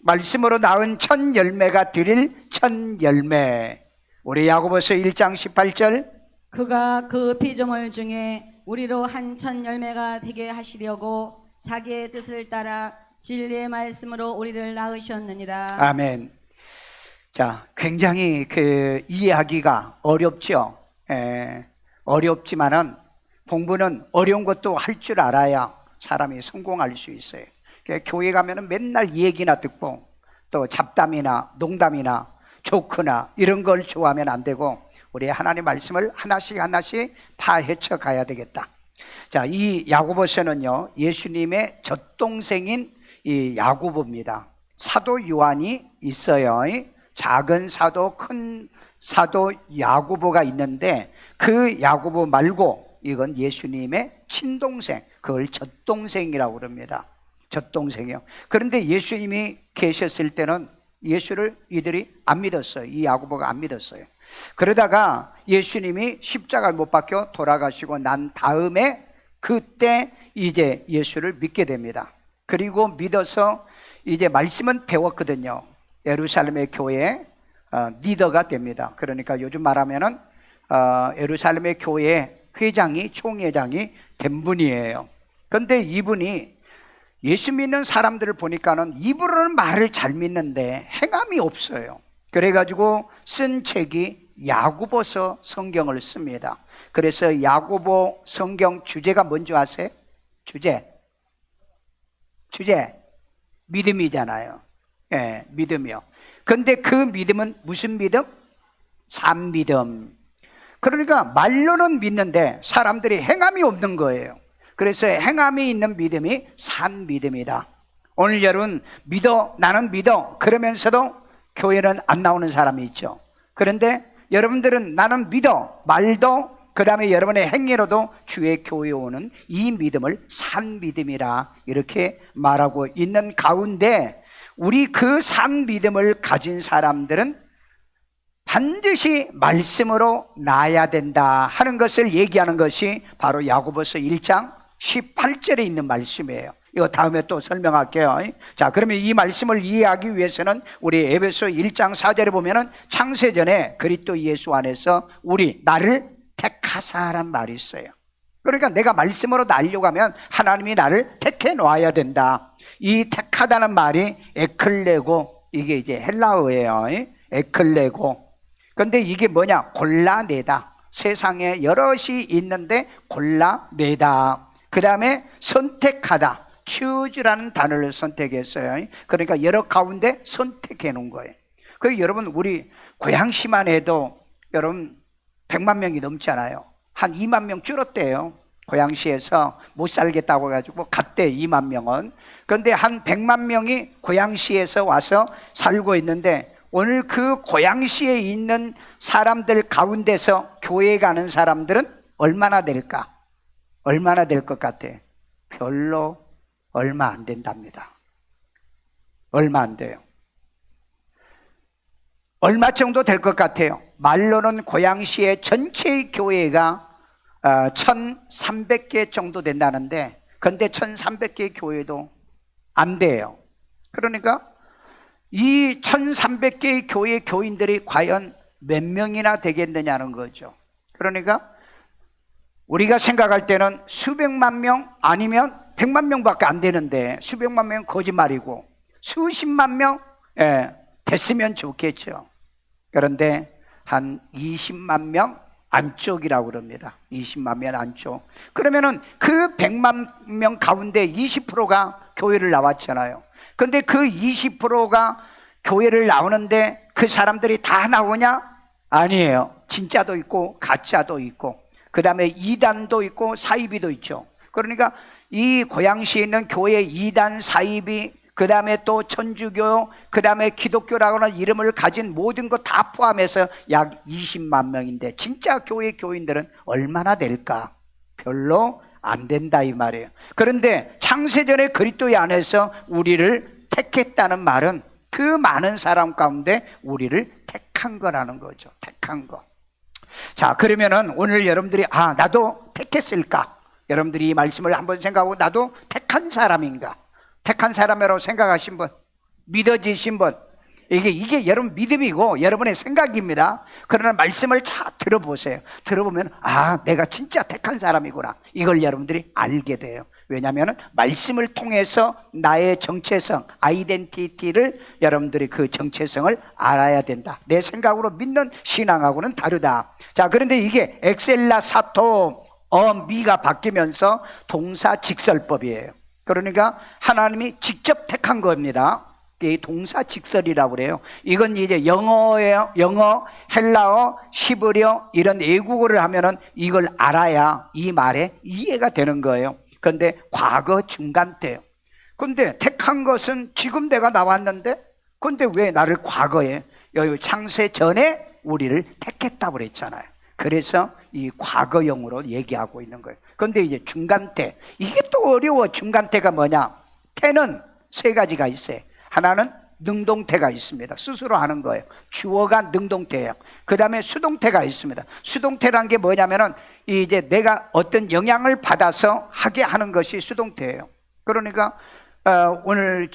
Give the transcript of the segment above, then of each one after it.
말씀으로 낳은 첫 열매가 드릴 첫 열매. 우리 야고보서 1장 18절. 그가 그 피조물 중에 우리로 한 첫 열매가 되게 하시려고 자기의 뜻을 따라 진리의 말씀으로 우리를 낳으셨느니라. 아멘. 자, 굉장히 이해하기가 어렵죠. 어렵지만은 공부는 어려운 것도 할 줄 알아야 사람이 성공할 수 있어요. 교회 가면은 맨날 얘기나 듣고 또 잡담이나 농담이나 조크나 이런 걸 좋아하면 안 되고 우리 하나님 말씀을 하나씩 하나씩 파헤쳐 가야 되겠다. 자, 이 야고보서는요, 예수님의 젖동생인 이 야고보입니다. 사도 요한이 있어요. 작은 사도, 큰 사도 야고보가 있는데 그 야고보 말고 이건 예수님의 친동생, 그걸 젖동생이라고 그럽니다. 젖동생이요. 그런데 예수님이 계셨을 때는 예수를 이들이 안 믿었어요. 이 야고보가 안 믿었어요. 그러다가 예수님이 십자가에 못 박혀 돌아가시고 난 다음에 그때 이제 예수를 믿게 됩니다. 그리고 믿어서 이제 말씀은 배웠거든요. 예루살렘의 교회 리더가 됩니다. 그러니까 요즘 말하면은 예루살렘의 교회 회장이, 총회장이 된 분이에요. 그런데 이분이 예수 믿는 사람들을 보니까는 입으로는 말을 잘 믿는데 행함이 없어요. 그래가지고 쓴 책이 야고보서 성경을 씁니다. 그래서 야고보 성경 주제가 뭔지 아세요? 주제 믿음이잖아요. 예, 믿음이요. 근데 그 믿음은 무슨 믿음? 산 믿음. 그러니까 말로는 믿는데 사람들이 행함이 없는 거예요. 그래서 행함이 있는 믿음이 산 믿음이다. 오늘 여러분 믿어, 나는 믿어 그러면서도 교회는 안 나오는 사람이 있죠. 그런데 여러분들은 나는 믿어, 말도 그 다음에 여러분의 행위로도 주의 교회에 오는 이 믿음을 산 믿음이라 이렇게 말하고 있는 가운데 우리 그 산 믿음을 가진 사람들은 반드시 말씀으로 낳아야 된다 하는 것을 얘기하는 것이 바로 야고보서 1장 18절에 있는 말씀이에요. 이거 다음에 또 설명할게요. 자, 그러면 이 말씀을 이해하기 위해서는 우리 에베소 1장 4절에 보면은 창세전에 그리스도 예수 안에서 나를 택하사란 말이 있어요. 그러니까 내가 말씀으로 낳으려고 하면 하나님이 나를 택해 놓아야 된다. 이 택하다는 말이 에클레고, 이게 이제 헬라어예요. 에클레고. 근데 이게 뭐냐? 골라내다. 세상에 여럿이 있는데 골라내다. 그 다음에 선택하다. choose라는 단어를 선택했어요. 그러니까 여러 가운데 선택해 놓은 거예요. 그 여러분 우리 고양시만 해도 여러분 100만 명이 넘잖아요. 한 2만 명 줄었대요. 고양시에서 못 살겠다고 해가지고 갔대 2만 명은. 그런데 한 100만 명이 고양시에서 와서 살고 있는데 오늘 그 고양시에 있는 사람들 가운데서 교회 가는 사람들은 얼마나 될까? 얼마나 될 것 같아? 별로 얼마 안 된답니다. 얼마 안 돼요. 얼마 정도 될 것 같아요? 말로는 고양시의 전체 교회가 1300개 정도 된다는데 근데 1300개 교회도 안 돼요. 그러니까 이 1300개의 교회 교인들이 과연 몇 명이나 되겠느냐는 거죠. 그러니까 우리가 생각할 때는 수백만 명 아니면 100만 명밖에 안 되는데 수백만 명은 거짓말이고 수십만 명 됐으면 좋겠죠. 그런데 한 20만 명 안쪽이라고 그럽니다. 20만 명 안쪽. 그러면은 그 100만 명 가운데 20%가 교회를 나왔잖아요. 근데 그 20%가 교회를 나오는데 그 사람들이 다 나오냐? 아니에요. 진짜도 있고 가짜도 있고 그 다음에 이단도 있고 사이비도 있죠. 그러니까 이 고양시에 있는 교회 이단, 사이비, 그 다음에 또 천주교, 그 다음에 기독교라고 하는 이름을 가진 모든 것 다 포함해서 약 20만 명인데 진짜 교회 교인들은 얼마나 될까? 별로 안 된다 이 말이에요. 그런데 창세전에 그리스도 안에서 우리를 택했다는 말은 그 많은 사람 가운데 우리를 택한 거라는 거죠. 택한 거. 자, 그러면은 오늘 여러분들이 나도 택했을까? 여러분들이 이 말씀을 한번 생각하고 나도 택한 사람인가? 택한 사람이라고 생각하신 분? 믿어지신 분. 이게 여러분 믿음이고 여러분의 생각입니다. 그러나 말씀을 잘 들어보세요. 들어보면 내가 진짜 택한 사람이구나. 이걸 여러분들이 알게 돼요. 왜냐하면 말씀을 통해서 나의 정체성, 아이덴티티를 여러분들이 그 정체성을 알아야 된다. 내 생각으로 믿는 신앙하고는 다르다. 자, 그런데 이게 엑셀라 사토 미가 바뀌면서 동사 직설법이에요. 그러니까 하나님이 직접 택한 겁니다. 이 동사 직설이라고 그래요. 이건 이제 영어예요. 영어, 헬라어, 히브리어 이런 외국어를 하면은 이걸 알아야 이 말에 이해가 되는 거예요. 그런데 과거 중간 때요. 근데 택한 것은 지금 내가 나왔는데, 근데 왜 나를 과거에 여기 창세 전에 우리를 택했다고 그랬잖아요. 그래서 이 과거형으로 얘기하고 있는 거예요. 그런데 이제 중간 때, 이게 또 어려워. 중간 때가 뭐냐? 태는 세 가지가 있어요. 하나는 능동태가 있습니다. 스스로 하는 거예요. 주어가 능동태예요. 그 다음에 수동태가 있습니다. 수동태란 게 뭐냐면은 이제 내가 어떤 영향을 받아서 하게 하는 것이 수동태예요. 그러니까 오늘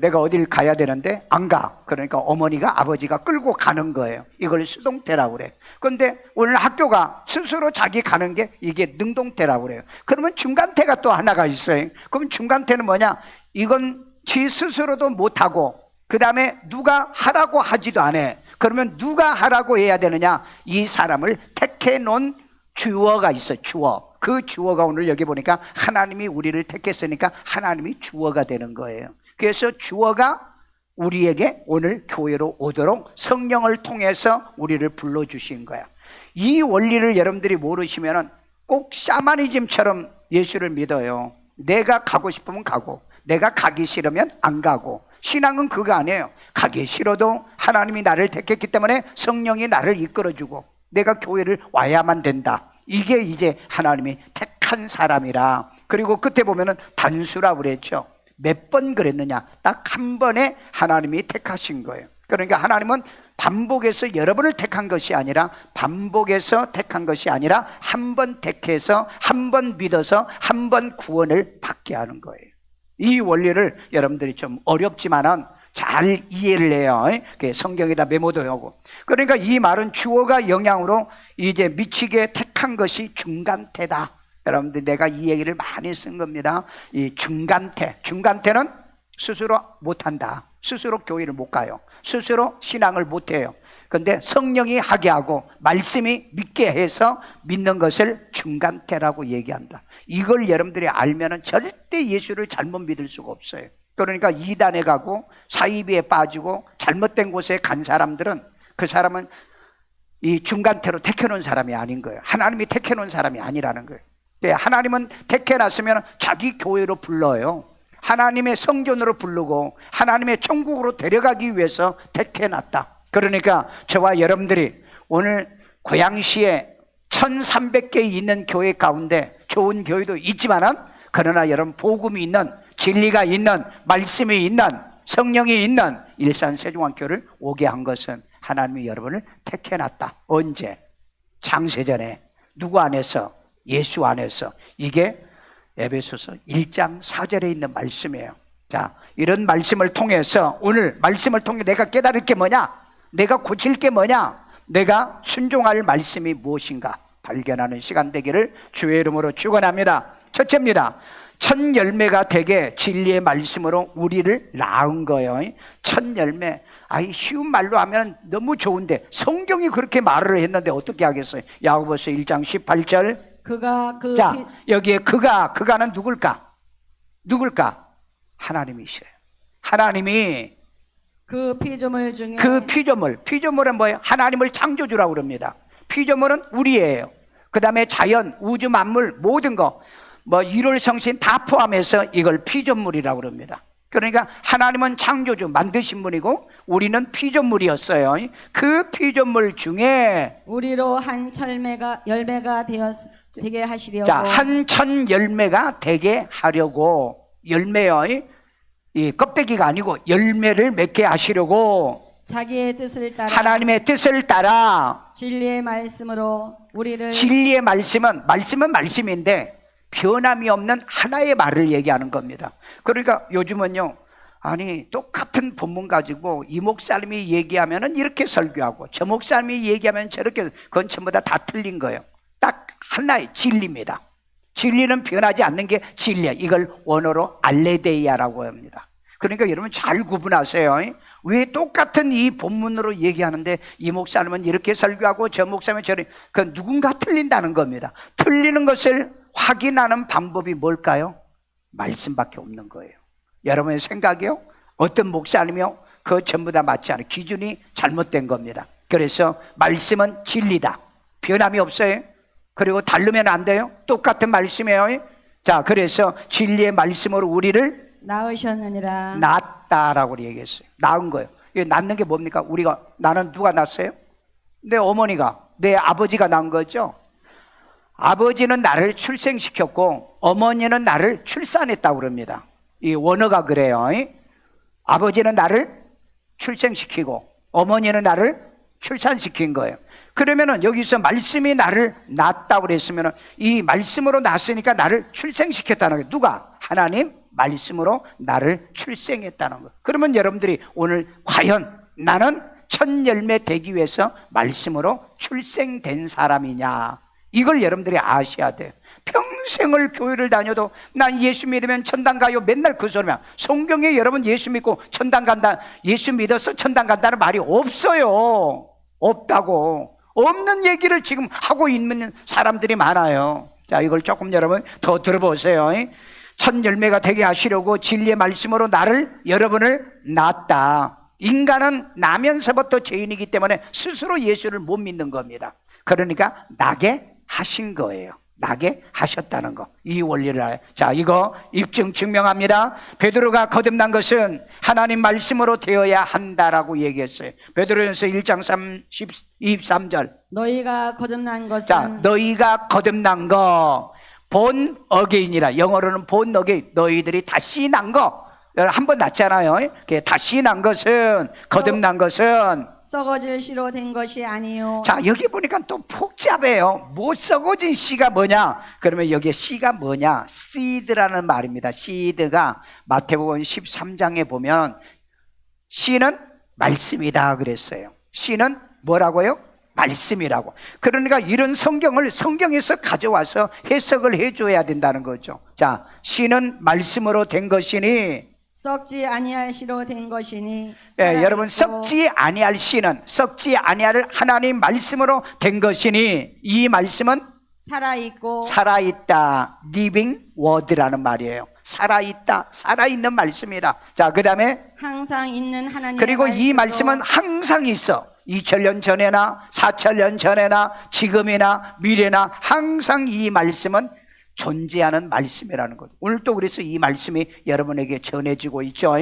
내가 어딜 가야 되는데 안 가. 그러니까 어머니가 아버지가 끌고 가는 거예요. 이걸 수동태라고 그래요. 그런데 오늘 학교가 스스로 자기 가는 게 이게 능동태라고 그래요. 그러면 중간태가 또 하나가 있어요. 그럼 중간태는 뭐냐? 이건 지 스스로도 못하고 그 다음에 누가 하라고 하지도 않아. 그러면 누가 하라고 해야 되느냐? 이 사람을 택해 놓은 주어가 있어요. 주어. 그 주어가 오늘 여기 보니까 하나님이 우리를 택했으니까 하나님이 주어가 되는 거예요. 그래서 주어가 우리에게 오늘 교회로 오도록 성령을 통해서 우리를 불러주신 거야. 이 원리를 여러분들이 모르시면 꼭 샤머니즘처럼 예수를 믿어요. 내가 가고 싶으면 가고 내가 가기 싫으면 안 가고. 신앙은 그거 아니에요. 가기 싫어도 하나님이 나를 택했기 때문에 성령이 나를 이끌어주고 내가 교회를 와야만 된다. 이게 이제 하나님이 택한 사람이라. 그리고 끝에 보면은 단수라고 그랬죠. 몇 번 그랬느냐? 딱 한 번에 하나님이 택하신 거예요. 그러니까 하나님은 반복해서 여러분을 택한 것이 아니라 반복해서 택한 것이 아니라 한 번 택해서 한 번 믿어서 한 번 구원을 받게 하는 거예요. 이 원리를 여러분들이 좀 어렵지만은 잘 이해를 해요. 성경에다 메모도 하고. 그러니까 이 말은 주어가 영향으로 이제 미치게 택한 것이 중간태다. 여러분들 내가 이 얘기를 많이 쓴 겁니다. 이 중간태. 중간태는 스스로 못한다. 스스로 교회를 못 가요. 스스로 신앙을 못해요. 그런데 성령이 하게 하고 말씀이 믿게 해서 믿는 것을 중간태라고 얘기한다. 이걸 여러분들이 알면은 절대 예수를 잘못 믿을 수가 없어요. 그러니까 이단에 가고 사이비에 빠지고 잘못된 곳에 간 사람들은 그 사람은 이 중간태로 택해놓은 사람이 아닌 거예요. 하나님이 택해놓은 사람이 아니라는 거예요. 네, 하나님은 택해놨으면 자기 교회로 불러요. 하나님의 성전으로 부르고 하나님의 천국으로 데려가기 위해서 택해놨다. 그러니까 저와 여러분들이 오늘 고양시에 1300개 있는 교회 가운데 좋은 교회도 있지만은 그러나 여러분 복음이 있는 진리가 있는 말씀이 있는 성령이 있는 일산 세종왕교를 오게 한 것은 하나님이 여러분을 택해놨다. 언제? 창세전에. 누구 안에서? 예수 안에서. 이게 에베소서 1장 4절에 있는 말씀이에요. 자, 이런 말씀을 통해서 오늘 말씀을 통해 내가 깨달을 게 뭐냐? 내가 고칠 게 뭐냐? 내가 순종할 말씀이 무엇인가 발견하는 시간 되기를 주의 이름으로 축원합니다. 첫째입니다. 첫 열매가 되게 진리의 말씀으로 우리를 낳은 거예요. 첫 열매. 쉬운 말로 하면 너무 좋은데 성경이 그렇게 말을 했는데 어떻게 하겠어요? 야고보서 1장 18절. 자, 여기에 그가는 누굴까? 하나님이셔요. 하나님이 그 피조물 중에 피조물은 뭐예요? 하나님을 창조주라고 그럽니다. 피조물은 우리예요. 그 다음에 자연, 우주 만물 모든 거 일월성신 다 포함해서 이걸 피조물이라고 그럽니다. 그러니까 하나님은 창조주 만드신 분이고 우리는 피조물이었어요. 그 피조물 중에 우리로 한 열매가 되게 하시려고. 자, 한 천 열매가 되게 하려고. 열매요. 이 껍데기가 아니고 열매를 맺게 하시려고 자기의 뜻을 따라 하나님의 뜻을 따라 진리의 말씀으로 우리를. 진리의 말씀은 말씀인데 변함이 없는 하나의 말을 얘기하는 겁니다. 그러니까 요즘은요 아니 똑같은 본문 가지고 이 목사님이 얘기하면은 이렇게 설교하고 저 목사님이 얘기하면 저렇게, 그건 전부 다 틀린 거예요. 딱 하나의 진리입니다. 진리는 변하지 않는 게 진리야. 이걸 원어로 알레데이아라고 합니다. 그러니까 여러분 잘 구분하세요. 왜 똑같은 이 본문으로 얘기하는데 이 목사님은 이렇게 설교하고 저 목사님은 저렇게, 그 누군가 틀린다는 겁니다. 틀리는 것을 확인하는 방법이 뭘까요? 말씀밖에 없는 거예요. 여러분의 생각이요? 어떤 목사님이요? 그거 전부 다 맞지 않아요. 기준이 잘못된 겁니다. 그래서 말씀은 진리다. 변함이 없어요. 그리고 다르면 안 돼요. 똑같은 말씀이에요. 자, 그래서 진리의 말씀으로 우리를 낳으셨느니라. 낳았다라고 얘기했어요. 낳은 거예요. 이 낳는 게 뭡니까? 우리가, 나는 누가 낳았어요? 내 어머니가, 내 아버지가 낳은 거죠. 아버지는 나를 출생시켰고 어머니는 나를 출산했다고 그럽니다. 이 원어가 그래요. 아버지는 나를 출생시키고 어머니는 나를 출산시킨 거예요. 그러면은 여기서 말씀이 나를 낳았다고 그랬으면은 이 말씀으로 낳았으니까 나를 출생시켰다는 거예요. 누가? 하나님 말씀으로 나를 출생했다는 거예요. 그러면 여러분들이 오늘 과연 나는 첫 열매 되기 위해서 말씀으로 출생된 사람이냐, 이걸 여러분들이 아셔야 돼요. 평생을 교회를 다녀도 난 예수 믿으면 천당 가요, 맨날 그 소리만. 성경에 여러분 예수 믿고 천당 간다, 예수 믿어서 천당 간다는 말이 없어요. 없다고. 없는 얘기를 지금 하고 있는 사람들이 많아요. 자, 이걸 조금 여러분 더 들어보세요. 첫 열매가 되게 하시려고 진리의 말씀으로 나를, 여러분을 낳았다. 인간은 나면서부터 죄인이기 때문에 스스로 예수를 못 믿는 겁니다. 그러니까 나게 하신 거예요. 나게 하셨다는 거, 이 원리를 알아요. 자, 이거 입증 증명합니다. 베드로가 거듭난 것은 하나님 말씀으로 되어야 한다라고 얘기했어요. 베드로전서 1장 23절. 너희가 거듭난 것은, 자, 너희가 거듭난 거, 본 어게인이라, 영어로는 본 어게인, 너희들이 다시 난 거. 한 번 낳잖아요. 다시 난 것은, 거듭난 것은 썩어질 씨로 된 것이 아니요. 자, 여기 보니까 또 복잡해요. 못 썩어진 씨가 뭐냐? 그러면 여기에 씨가 뭐냐? seed라는 말입니다. seed가 마태복음 13장에 보면 씨는 말씀이다 그랬어요. 씨는 뭐라고요? 말씀이라고. 그러니까 이런 성경을 성경에서 가져와서 해석을 해줘야 된다는 거죠. 자, 씨는 말씀으로 된 것이니, 썩지 아니할 씨로 된 것이니. 예, 여러분 썩지 아니할 씨는, 썩지 아니할 하나님 말씀으로 된 것이니, 이 말씀은 살아있고 살아있다, living word라는 말이에요. 살아있다, 살아있는 말씀이다. 자, 그 다음에 항상 있는 하나님. 그리고 이 말씀은 항상 있어. 2000년 전에나 4000년 전에나 지금이나 미래나 항상 이 말씀은 존재하는 말씀이라는 거죠. 오늘 또 그래서 이 말씀이 여러분에게 전해지고 있죠.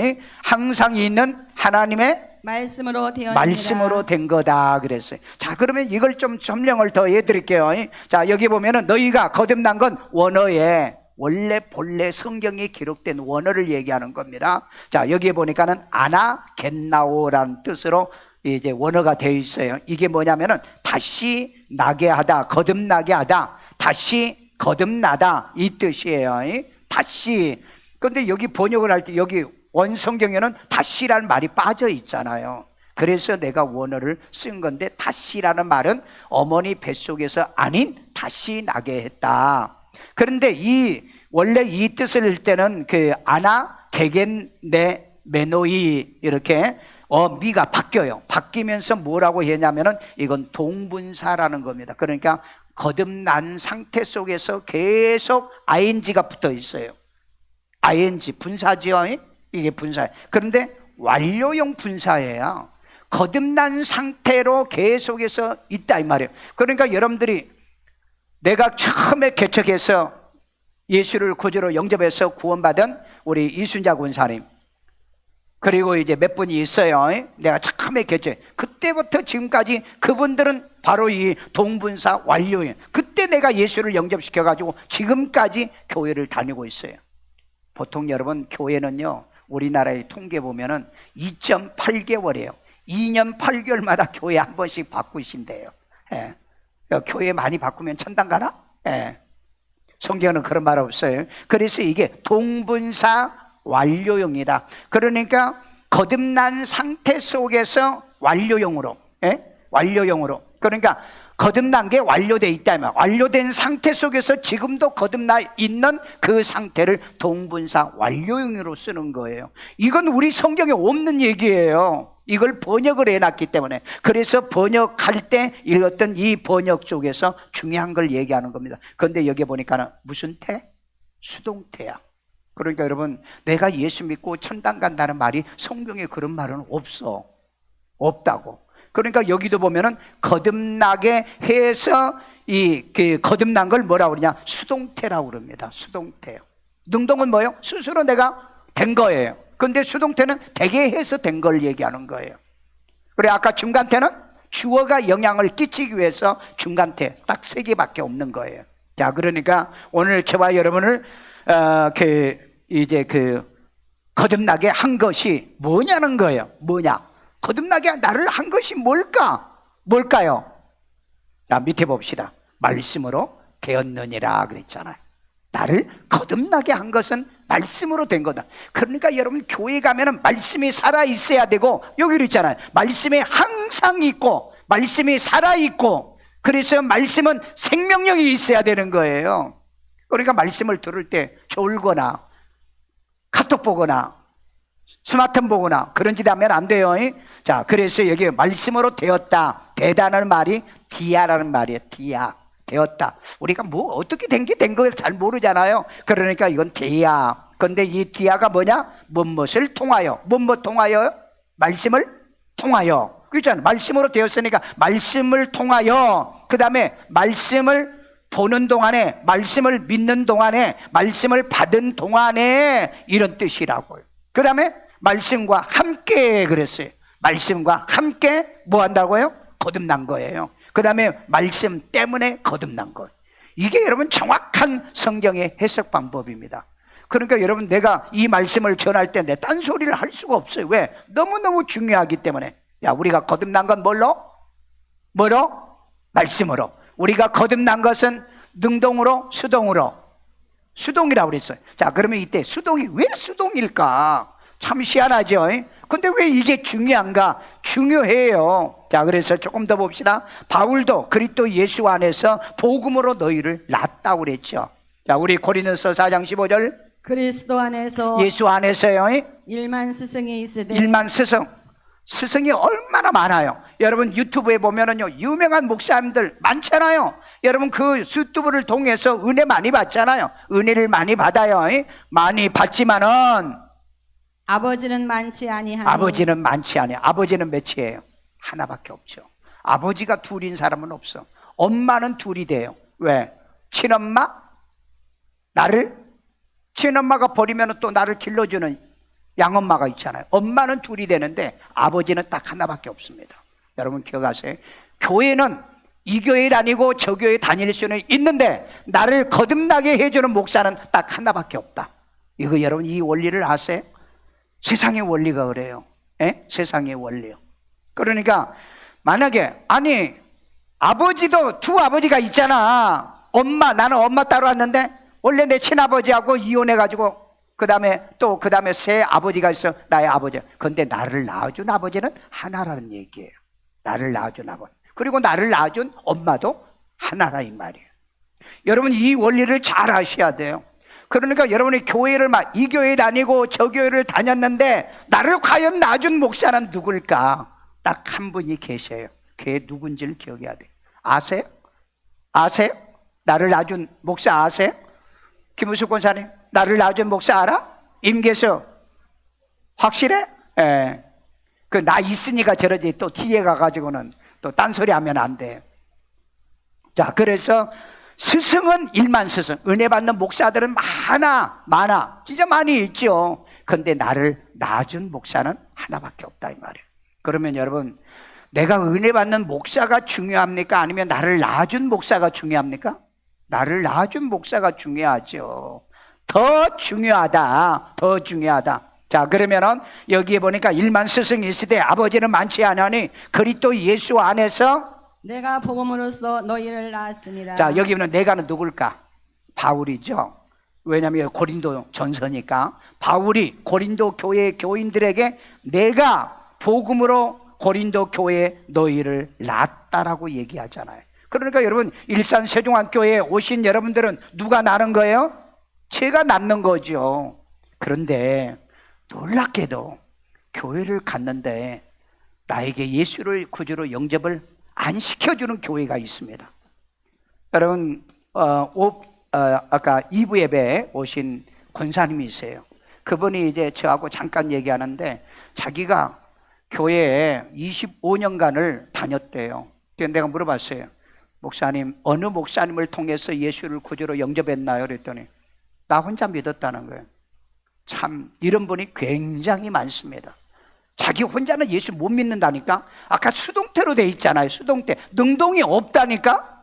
항상 있는 하나님의 말씀으로 되었느니라. 말씀으로 된 거다 그랬어요. 자, 그러면 이걸 좀 설명을 더 해드릴게요. 자, 여기 보면은 너희가 거듭난 건 원어에, 원래 본래 성경에 기록된 원어를 얘기하는 겁니다. 자, 여기에 보니까는 아나겟나오라는 뜻으로 이제 원어가 되어 있어요. 이게 뭐냐면은 다시 나게 하다, 거듭나게 하다, 다시 거듭나다, 이 뜻이에요. 다시. 그런데 여기 번역을 할 때 여기 원성경에는 다시라는 말이 빠져 있잖아요. 그래서 내가 원어를 쓴 건데, 다시라는 말은 어머니 뱃속에서 아닌 다시 나게 했다. 그런데 원래 이 뜻을 할 때는 그 아나 게겐네 메노이 이렇게 미가 바뀌어요. 바뀌면서 뭐라고 했냐면은 이건 동분사라는 겁니다. 그러니까 거듭난 상태 속에서 계속 ing가 붙어 있어요. ing 분사지요. 이게 분사예요. 그런데 완료형 분사예요. 거듭난 상태로 계속해서 있다 이 말이에요. 그러니까 여러분들이 내가 처음에 개척해서 예수를 구주로 영접해서 구원받은 우리 이순자 군사님, 그리고 이제 몇 분이 있어요. 내가 처음에 개척해, 그때부터 지금까지 그분들은 바로 이 동분사 완료예요. 그때 내가 예수를 영접시켜가지고 지금까지 교회를 다니고 있어요. 보통 여러분 교회는요, 우리나라의 통계 보면은 2.8개월이에요. 2년 8개월마다 교회 한 번씩 바꾸신대요. 예. 교회 많이 바꾸면 천당 가나? 예. 성경은 그런 말 없어요. 그래서 이게 동분사 완료형이다. 그러니까 거듭난 상태 속에서 완료형으로, 완료형으로. 그러니까 거듭난 게 완료돼 있다면 완료된 상태 속에서 지금도 거듭나 있는 그 상태를 동분사 완료형으로 쓰는 거예요. 이건 우리 성경에 없는 얘기예요. 이걸 번역을 해놨기 때문에. 그래서 번역할 때 읽었던 이 번역 쪽에서 중요한 걸 얘기하는 겁니다. 그런데 여기 보니까 무슨 태? 수동태야. 그러니까 여러분, 내가 예수 믿고 천당 간다는 말이 성경에 그런 말은 없다고. 그러니까 여기도 보면은 거듭나게 해서 그 거듭난 걸 뭐라고 그러냐? 수동태라고 그럽니다. 수동태요. 능동은 뭐예요? 스스로 내가 된 거예요. 근데 수동태는 되게 해서 된 걸 얘기하는 거예요. 그래, 아까 중간태는 주어가 영향을 끼치기 위해서 중간태 딱 3개밖에 없는 거예요. 자, 그러니까 오늘 저와 여러분을 거듭나게 한 것이 뭐냐는 거예요. 뭐냐? 거듭나게 나를 한 것이 뭘까요? 자, 밑에 봅시다. 말씀으로 되었느니라 그랬잖아요. 나를 거듭나게 한 것은 말씀으로 된 거다. 그러니까 여러분, 교회 가면은 말씀이 살아 있어야 되고, 여기 있잖아요. 말씀이 항상 있고, 말씀이 살아 있고, 그래서 말씀은 생명력이 있어야 되는 거예요. 그러니까 말씀을 들을 때 졸거나 카톡 보거나 스마트폰 보거나 그런 짓 하면 안 돼요. 자, 그래서 여기 말씀으로 되었다, 되다는 말이 디아라는 말이에요. 디아, 되었다. 우리가 뭐 어떻게 된 걸 잘 모르잖아요. 그러니까 이건 디아. 근데 이 디아가 뭐냐? 무엇을 통하여? 무엇 통하여? 말씀을 통하여. 그렇잖아요. 말씀으로 되었으니까 말씀을 통하여, 그 다음에 말씀을 보는 동안에, 말씀을 믿는 동안에, 말씀을 받은 동안에, 이런 뜻이라고요. 그 다음에 말씀과 함께 그랬어요. 말씀과 함께 뭐 한다고요? 거듭난 거예요. 그 다음에 말씀 때문에 거듭난 거예요. 이게 여러분 정확한 성경의 해석 방법입니다. 그러니까 여러분, 내가 이 말씀을 전할 때 내 딴소리를 할 수가 없어요. 왜? 너무너무 중요하기 때문에. 야, 우리가 거듭난 건 뭐로? 말씀으로. 우리가 거듭난 것은 능동으로, 수동으로. 수동이라고 그랬어요. 자, 그러면 이때 수동이 왜 수동일까? 참 희한하죠. 근데 왜 이게 중요한가? 중요해요. 자, 그래서 조금 더 봅시다. 바울도 그리스도 예수 안에서 복음으로 너희를 낳았다고 그랬죠. 자, 우리 고린도서 4장 15절. 그리스도 안에서 예수 안에서요. 일만 스승이 있으되. 일만 스승이 얼마나 많아요. 여러분, 유튜브에 보면은요, 유명한 목사님들 많잖아요. 여러분, 그 유튜브를 통해서 은혜 많이 받잖아요. 은혜를 많이 받아요. 많이 받지만은 아버지는 많지 아니하니. 아버지는 많지 않아요. 아버지는 몇이에요? 하나밖에 없죠. 아버지가 둘인 사람은 없어. 엄마는 둘이 돼요. 왜? 친엄마? 친엄마가 버리면 또 나를 길러주는 양엄마가 있잖아요. 엄마는 둘이 되는데 아버지는 딱 하나밖에 없습니다. 여러분 기억하세요. 교회는 이 교회 다니고 저 교회 다닐 수는 있는데 나를 거듭나게 해주는 목사는 딱 하나밖에 없다. 이거 여러분, 이 원리를 아세요? 세상의 원리가 그래요. 세상의 원리요. 그러니까 만약에 아버지도 두 아버지가 있잖아. 나는 엄마 따로 왔는데 원래 내 친아버지하고 이혼해가지고 그 다음에 새 아버지가 있어. 나의 아버지. 근데 나를 낳아준 아버지는 하나라는 얘기예요. 나를 낳아준 아버지. 그리고 나를 낳아준 엄마도 하나라 이 말이에요. 여러분, 이 원리를 잘 아셔야 돼요. 그러니까 여러분이 교회를 이 교회 다니고 저 교회를 다녔는데 나를 과연 낳아준 목사는 누굴까? 딱 한 분이 계셔요. 그게 누군지를 기억해야 돼요. 아세요? 나를 낳아준 목사 아세요? 김우숙 권사님, 나를 낳아준 목사 알아? 임계수. 확실해? 예. 그 나 있으니까 저러지 또 뒤에 가가지고는 또 딴소리 하면 안 돼. 자, 그래서 스승은 일만 스승. 은혜 받는 목사들은 많아. 진짜 많이 있죠. 근데 나를 낳아준 목사는 하나밖에 없다 이 말이에요. 그러면 여러분, 내가 은혜 받는 목사가 중요합니까? 아니면 나를 낳아준 목사가 중요합니까? 나를 낳아준 목사가 중요하죠. 더 중요하다. 자, 그러면은 여기에 보니까 일만 스승이 있으되 아버지는 많지 않으니 그리스도 예수 안에서 내가 복음으로써 너희를 낳았습니다. 자, 여기는 내가는 누굴까? 바울이죠. 왜냐하면 고린도 전서니까 바울이 고린도 교회 교인들에게 내가 복음으로 고린도 교회에 너희를 낳았다라고 얘기하잖아요. 그러니까 여러분 일산 세종학교에 오신 여러분들은 누가 낳는 거예요? 제가 낳는 거죠. 그런데 놀랍게도 교회를 갔는데 나에게 예수를 구주로 영접을 안 시켜주는 교회가 있습니다. 여러분 아까 2부 예배에 오신 권사님이 있어요. 그분이 이제 저하고 잠깐 얘기하는데 자기가 교회에 25년간을 다녔대요. 그래서 내가 물어봤어요. 목사님, 어느 목사님을 통해서 예수를 구주로 영접했나요? 그랬더니 나 혼자 믿었다는 거예요. 참 이런 분이 굉장히 많습니다. 자기 혼자는 예수 못 믿는다니까. 아까 수동태로 돼 있잖아요. 수동태. 능동이 없다니까.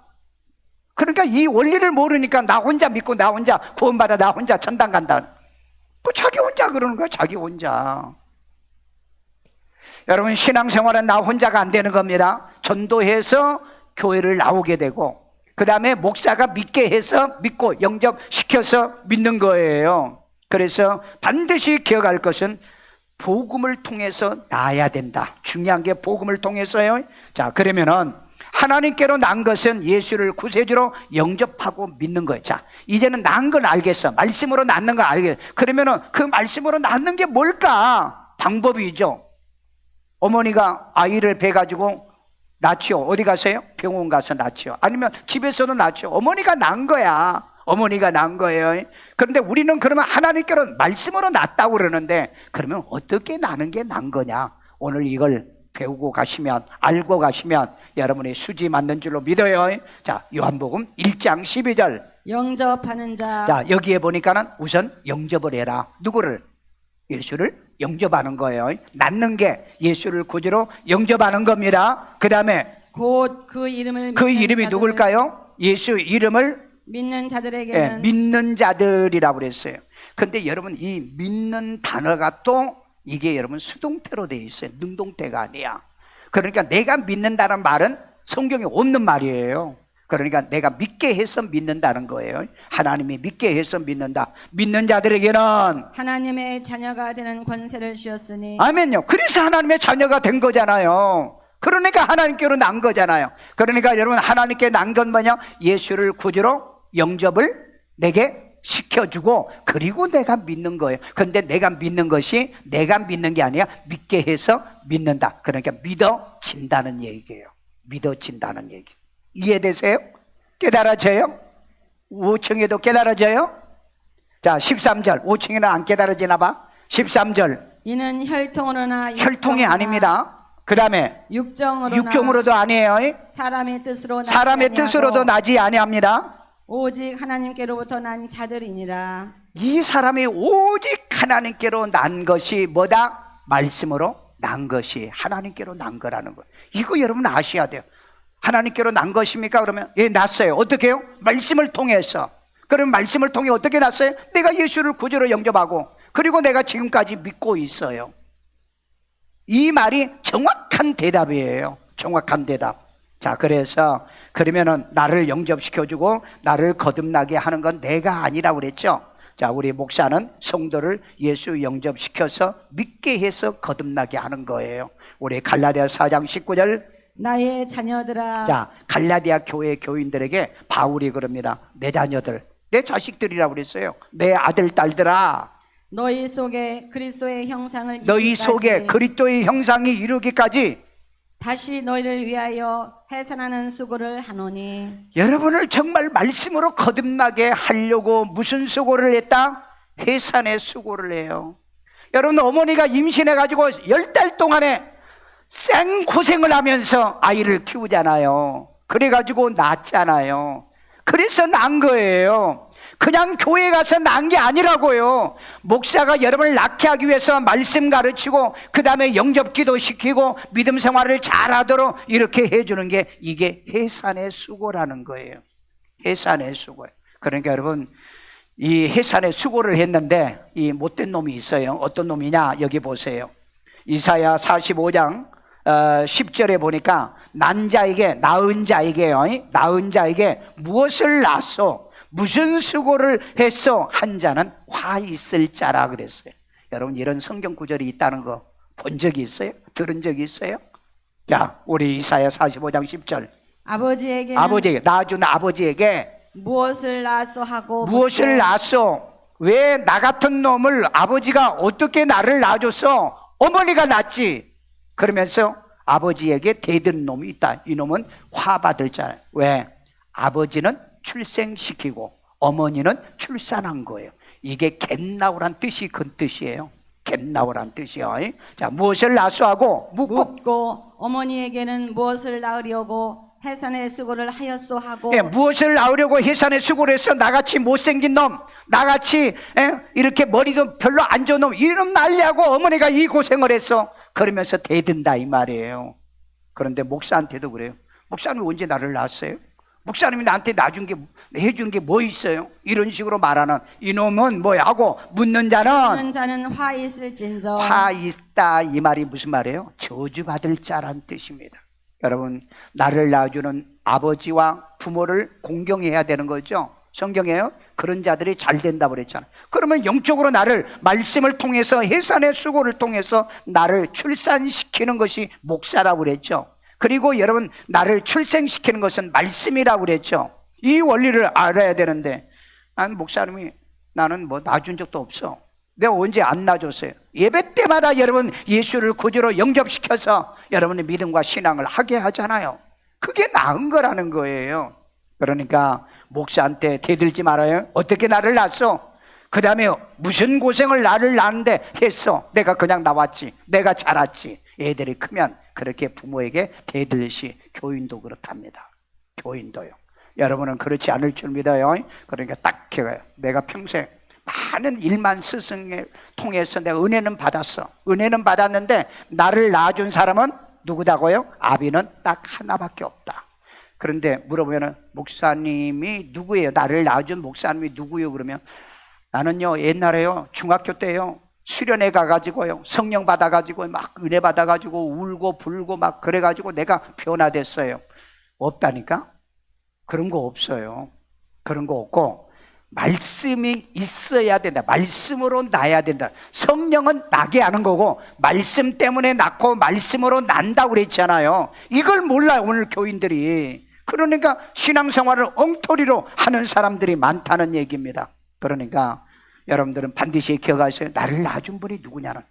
그러니까 이 원리를 모르니까 나 혼자 믿고 나 혼자 구원받아 나 혼자 천당 간다. 뭐 자기 혼자 그러는 거야. 자기 혼자. 여러분 신앙생활은 나 혼자가 안 되는 겁니다. 전도해서 교회를 나오게 되고 그 다음에 목사가 믿게 해서 믿고 영접시켜서 믿는 거예요. 그래서 반드시 기억할 것은 복음을 통해서 나아야 된다. 중요한 게 복음을 통해서요. 자, 그러면은 하나님께로 난 것은 예수를 구세주로 영접하고 믿는 거예요. 자, 이제는 난 건 알겠어. 말씀으로 낳는 걸 알겠어. 그러면은 그 말씀으로 낳는 게 뭘까? 방법이죠. 어머니가 아이를 배 가지고 낳지요. 어디 가세요? 병원 가서 낳지요. 아니면 집에서도 낳지요. 어머니가 낳은 거야. 어머니가 낳은 거예요. 그런데 우리는 그러면 하나님께로 말씀으로 낳았다고 그러는데 그러면 어떻게 낳는 게 난 거냐? 오늘 이걸 배우고 가시면 알고 가시면 여러분이 수지 맞는 줄로 믿어요. 자, 요한복음 1장 12절. 영접하는 자. 자, 여기에 보니까는 우선 영접을 해라. 누구를? 예수를 영접하는 거예요. 낳는 게 예수를 구주로 영접하는 겁니다. 그 다음에 곧 그 이름을 그 믿는 이름이 자들- 누굴까요? 예수 이름을 믿는 자들에게는 믿는 자들이라고 그랬어요. 근데 여러분 이 믿는 단어가 또 이게 여러분 수동태로 되어 있어요. 능동태가 아니야. 그러니까 내가 믿는다는 말은 성경에 없는 말이에요. 그러니까 내가 믿게 해서 믿는다는 거예요. 하나님이 믿게 해서 믿는다. 믿는 자들에게는 하나님의 자녀가 되는 권세를 주었으니 아멘요. 그래서 하나님의 자녀가 된 거잖아요. 그러니까 하나님께로 난 거잖아요. 그러니까 여러분 하나님께 난 건 뭐냐? 예수를 구주로 영접을 내게 시켜주고 그리고 내가 믿는 거예요. 그런데 내가 믿는 것이 내가 믿는 게 아니라 믿게 해서 믿는다. 그러니까 믿어진다는 얘기예요. 믿어진다는 얘기. 이해되세요? 깨달아져요? 5층에도 깨달아져요? 자, 13절. 5층에는 안 깨달아지나 봐. 13절. 이는 혈통으로나 혈통이 아닙니다. 그 다음에 육정으로도 아니에요. 사람의 뜻으로 나지 사람의 아니하고 뜻으로도 나지 아니합니다. 오직 하나님께로부터 난 자들이니라. 이 사람이 오직 하나님께로 난 것이 뭐다? 말씀으로 난 것이 하나님께로 난 거라는 거예요. 이거 여러분 아셔야 돼요. 하나님께로 난 것입니까? 그러면 예, 났어요. 어떻게 해요? 말씀을 통해서. 그럼 말씀을 통해 어떻게 났어요? 내가 예수를 구주로 영접하고 그리고 내가 지금까지 믿고 있어요. 이 말이 정확한 대답이에요. 정확한 대답. 자, 그래서 그러면은 나를 영접시켜주고 나를 거듭나게 하는 건 내가 아니라고 그랬죠. 자, 우리 목사는 성도를 예수 영접시켜서 믿게 해서 거듭나게 하는 거예요. 우리 갈라디아 4장 19절. 나의 자녀들아. 자, 갈라디아 교회 교인들에게 바울이 그럽니다. 내 자녀들, 내 자식들이라고 그랬어요. 내 아들, 딸들아. 너희 속에 그리스도의 형상을 너희 이루기까지 속에 그리스도의 형상이 이루기까지 다시 너희를 위하여 해산하는 수고를 하노니. 여러분을 정말 말씀으로 거듭나게 하려고 무슨 수고를 했다? 해산의 수고를 해요. 여러분 어머니가 임신해가지고 10달 동안에 생고생을 하면서 아이를 키우잖아요. 그래가지고 낳잖아요. 그래서 난 거예요. 그냥 교회 가서 난 게 아니라고요. 목사가 여러분을 낳게 하기 위해서 말씀 가르치고 그 다음에 영접기도 시키고 믿음 생활을 잘하도록 이렇게 해주는 게 이게 해산의 수고라는 거예요. 해산의 수고예요. 그러니까 여러분 이 해산의 수고를 했는데 이 못된 놈이 있어요. 어떤 놈이냐? 여기 보세요. 이사야 45장 10절에 보니까 낳은 자에게 무엇을 낳소? 무슨 수고를 했어? 한 자는 화 있을 자라 그랬어요. 여러분 이런 성경 구절이 있다는 거 본 적이 있어요? 들은 적이 있어요? 자, 우리 이사야 45장 10절. 아버지에게는 낳아준 아버지에게 무엇을 낳았소 하고 무엇을 낳았어? 왜 나 같은 놈을 아버지가 어떻게 나를 낳아줬어? 어머니가 낳지. 그러면서 아버지에게 대든 놈이 있다. 이 놈은 화 받을 자예요. 왜? 아버지는 출생시키고 어머니는 출산한 거예요. 이게 겟나오란 뜻이 그 뜻이에요. 겟나오란 뜻이요. 자, 무엇을 낳았어 하고 묻고 어머니에게는 무엇을 낳으려고 해산의 수고를 하였소 하고 예, 무엇을 낳으려고 해산의 수고를 해서 나같이 못생긴 놈, 나같이 이렇게 머리도 별로 안 좋은 놈, 이놈 낳으려고 어머니가 이 고생을 했어. 그러면서 대든다 이 말이에요. 그런데 목사한테도 그래요. 목사님이 언제 나를 낳았어요? 목사님이 나한테 해준 게 뭐 있어요? 이런 식으로 말하는 이놈은 뭐야 하고 묻는 자는 화 있을진저 화 있다 이 말이 무슨 말이에요? 저주받을 자란 뜻입니다. 여러분 나를 낳아주는 아버지와 부모를 공경해야 되는 거죠. 성경에요 그런 자들이 잘 된다고 그랬잖아요. 그러면 영적으로 나를 말씀을 통해서 해산의 수고를 통해서 나를 출산시키는 것이 목사라고 그랬죠. 그리고 여러분 나를 출생시키는 것은 말씀이라고 그랬죠. 이 원리를 알아야 되는데 목사님이 나는 뭐 낳아준 적도 없어. 내가 언제 안 낳아줬어요? 예배 때마다 여러분 예수를 구주로 영접시켜서 여러분의 믿음과 신앙을 하게 하잖아요. 그게 나은 거라는 거예요. 그러니까 목사한테 대들지 말아요. 어떻게 나를 낳았어? 그 다음에 무슨 고생을 나를 낳는데 했어? 내가 그냥 나왔지. 내가 자랐지. 애들이 크면 그렇게 부모에게 대들듯이 교인도 그렇답니다. 교인도요. 여러분은 그렇지 않을 줄 믿어요. 그러니까 딱 기억해요. 내가 평생 많은 일만 스승에 통해서 내가 은혜는 받았어. 은혜는 받았는데 나를 낳아준 사람은 누구다고요? 아비는 딱 하나밖에 없다. 그런데 물어보면 목사님이 누구예요? 나를 낳아준 목사님이 누구예요? 그러면 나는요 옛날에요 중학교 때요 수련회 가가지고요 성령 받아가지고 막 은혜 받아가지고 울고 불고 막 그래가지고 내가 변화됐어요. 없다니까? 그런 거 없어요. 그런 거 없고 말씀이 있어야 된다. 말씀으로 낳아야 된다. 성령은 나게 하는 거고 말씀 때문에 낳고 말씀으로 난다고 그랬잖아요. 이걸 몰라요 오늘 교인들이. 그러니까 신앙생활을 엉터리로 하는 사람들이 많다는 얘기입니다. 그러니까 여러분들은 반드시 기억하세요. 나를 낳아준 분이 누구냐는.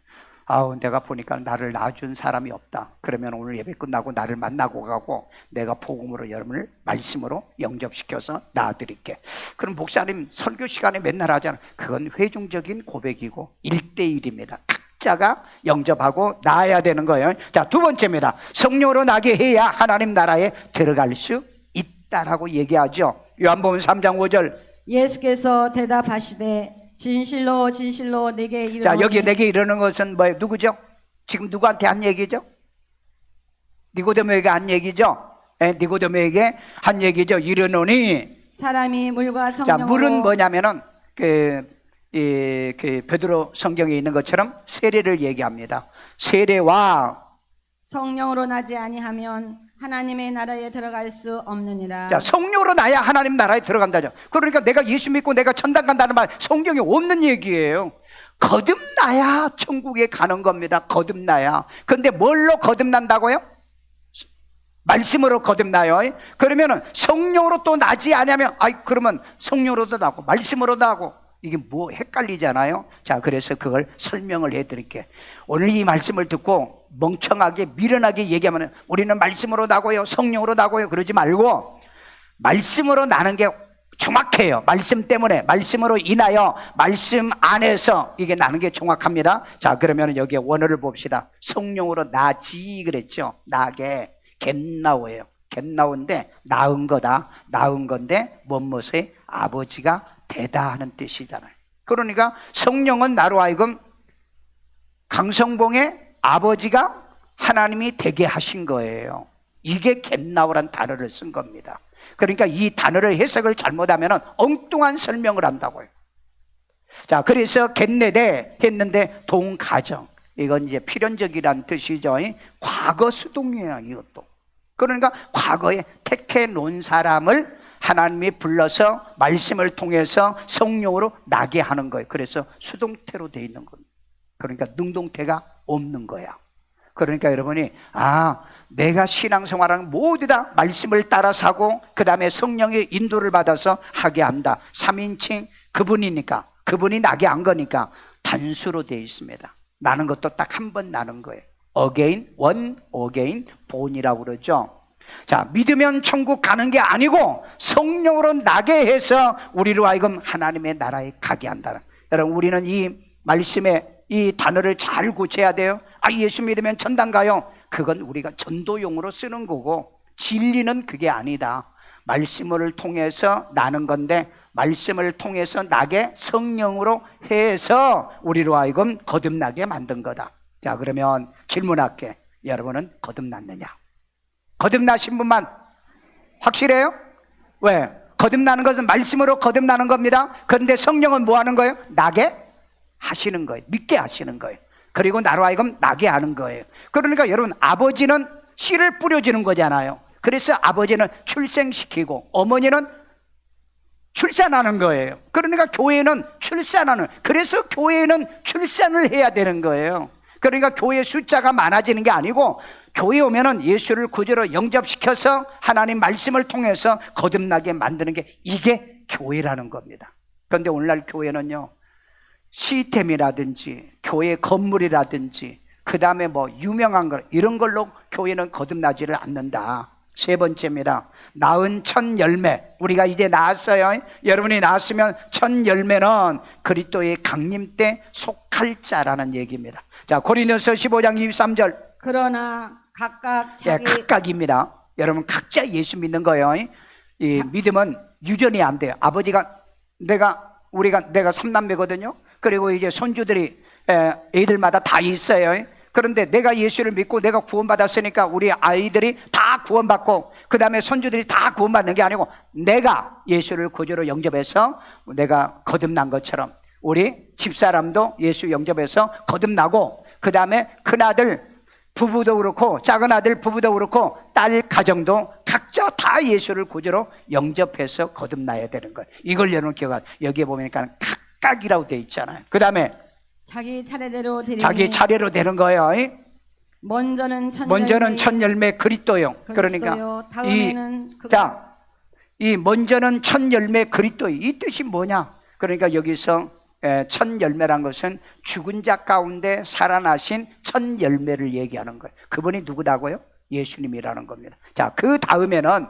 내가 보니까 나를 낳아준 사람이 없다. 그러면 오늘 예배 끝나고 나를 만나고 가고 내가 복음으로 여러분을 말씀으로 영접시켜서 낳아드릴게. 그럼 목사님 설교 시간에 맨날 하잖아. 그건 회중적인 고백이고 1대1입니다. 각자가 영접하고 낳아야 되는 거예요. 자, 두 번째입니다. 성령으로 나게 해야 하나님 나라에 들어갈 수 있다라고 얘기하죠. 요한복음 3장 5절. 예수께서 대답하시되 진실로 진실로 내게 이르노니. 자, 여기 내게 이르는 것은 뭐예요? 누구죠? 지금 누구한테 한 얘기죠? 니고데모에게 한 얘기죠? 니고데모에게 한 얘기죠. 이르노니 사람이 물과 성령으로. 자, 물은 뭐냐면은 그 베드로 성경에 있는 것처럼 세례를 얘기합니다. 세례와 성령으로 나지 아니하면 하나님의 나라에 들어갈 수 없느니라. 자, 성령으로 나야 하나님 나라에 들어간다죠. 그러니까 내가 예수 믿고 내가 천당 간다는 말 성경에 없는 얘기예요. 거듭나야 천국에 가는 겁니다. 거듭나야. 근데 뭘로 거듭난다고요? 말씀으로 거듭나요. 그러면은 성령으로 또 나지 않으면 그러면 성령으로도 나고 말씀으로도 나고 이게 뭐 헷갈리잖아요. 자, 그래서 그걸 설명을 해드릴게. 오늘 이 말씀을 듣고 멍청하게 미련하게 얘기하면 우리는 말씀으로 나고요 성령으로 나고요 그러지 말고 말씀으로 나는 게 정확해요. 말씀 때문에 말씀으로 인하여 말씀 안에서 이게 나는 게 정확합니다. 자, 그러면 여기에 원어를 봅시다. 성령으로 나지 그랬죠. 나게 겟나오예요. 겟나오인데 낳은 거다. 낳은 건데 무엇에 아버지가 되다 하는 뜻이잖아요. 그러니까 성령은 나로 하여금 강성봉의 아버지가 하나님이 되게 하신 거예요. 이게 겟나오란 단어를 쓴 겁니다. 그러니까 이 단어를 해석을 잘못하면 엉뚱한 설명을 한다고요. 자, 그래서 겟내되 했는데 동가정, 이건 이제 필연적이란 뜻이죠. 과거 수동이에요, 이것도. 그러니까 과거에 택해 놓은 사람을 하나님이 불러서 말씀을 통해서 성령으로 나게 하는 거예요. 그래서 수동태로 돼 있는 겁니다. 그러니까 능동태가 없는 거야. 그러니까 여러분이 내가 신앙생활하는 모두 다 말씀을 따라서 하고 그 다음에 성령의 인도를 받아서 하게 한다. 3인칭 그분이니까, 그분이 나게 한 거니까 단수로 되어 있습니다. 나는 것도 딱 한 번 나는 거예요. again, one, again, born이라고 그러죠. 자, 믿으면 천국 가는 게 아니고 성령으로 나게 해서 우리로 하여금 하나님의 나라에 가게 한다. 여러분, 우리는 이 말씀에 이 단어를 잘 고쳐야 돼요. 예수 믿으면 천당 가요. 그건 우리가 전도용으로 쓰는 거고 진리는 그게 아니다. 말씀을 통해서 나는 건데 말씀을 통해서 나게 성령으로 해서 우리로 하여금 거듭나게 만든 거다. 자, 그러면 질문할게. 여러분은 거듭났느냐? 거듭나신 분만 확실해요? 왜? 거듭나는 것은 말씀으로 거듭나는 겁니다. 그런데 성령은 뭐 하는 거예요? 나게 하시는 거예요. 믿게 하시는 거예요. 그리고 나로 하여금 나게 하는 거예요. 그러니까 여러분, 아버지는 씨를 뿌려주는 거잖아요. 그래서 아버지는 출생시키고 어머니는 출산하는 거예요. 그러니까 교회는 출산하는, 그래서 교회는 출산을 해야 되는 거예요. 그러니까 교회 숫자가 많아지는 게 아니고 교회 오면은 예수를 구주로 영접시켜서 하나님 말씀을 통해서 거듭나게 만드는 게 이게 교회라는 겁니다. 그런데 오늘날 교회는요, 시스템이라든지 교회 건물이라든지 그 다음에 뭐 유명한 거 이런 걸로 교회는 거듭나지를 않는다. 세 번째입니다. 낳은 첫 열매. 우리가 이제 낳았어요. 여러분이 낳았으면 첫 열매는 그리스도의 강림 때 속할 자라는 얘기입니다. 자, 고린도서 15장 23절. 그러나 각각 자기 각각입니다. 여러분, 각자 예수 믿는 거예요. 이 믿음은 유전이 안 돼요. 아버지가 내가 3남매거든요. 그리고 이제 손주들이 애들마다 다 있어요. 그런데 내가 예수를 믿고 내가 구원받았으니까 우리 아이들이 다 구원받고 그 다음에 손주들이 다 구원받는 게 아니고 내가 예수를 구주로 영접해서 내가 거듭난 것처럼 우리 집사람도 예수 영접해서 거듭나고 그 다음에 큰아들 부부도 그렇고 작은 아들 부부도 그렇고 딸 가정도 각자 다 예수를 구주로 영접해서 거듭나야 되는 거예요. 이걸 여러분 기억하세요. 여기에 보니까 각각이라고 되어 있잖아요. 그 다음에 자기 차례대로 드리니 자기 차례로 되는 거예요. 먼저는 첫 열매 그리스도요. 그러니까 이 먼저는 첫 열매 그리스도, 이 뜻이 뭐냐? 그러니까 여기서 첫 열매란 것은 죽은 자 가운데 살아나신 첫 열매를 얘기하는 거예요. 그분이 누구다고요? 예수님이라는 겁니다. 자, 그 다음에는